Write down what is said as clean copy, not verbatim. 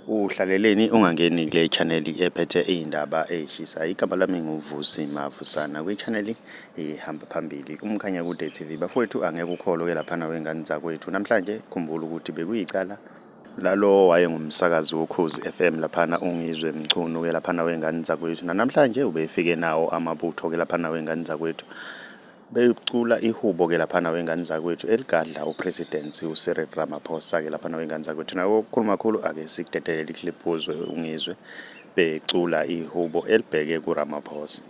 Uhlaleleni ungangeni kule channel ephethe izindaba ezishisayo. Igama lami nguVusi Mavusana kwi-channel ihamba phambili umkhanya kude TV. Bafowethu angeke ukholwe laphana wengane zakwethu. Namhlanje khumbula ukuthi bekuyicala lalo wayengumsakazi woKhozi FM laphana ungizwe mchunu ke laphana wengane zakwethu. Namhlanje ubefike nawo amabutho ke laphana wengane zakwethu. Becula ihubo ke laphana wengane zakwethu eligadla upresident uCyril Ramaphosa ke laphana wengane zakwethu. Nawo ukukhuluma kakhulu ake sikudedelele iclip uzwe ungizwe becula ihubo elibheke kuRamaphosa.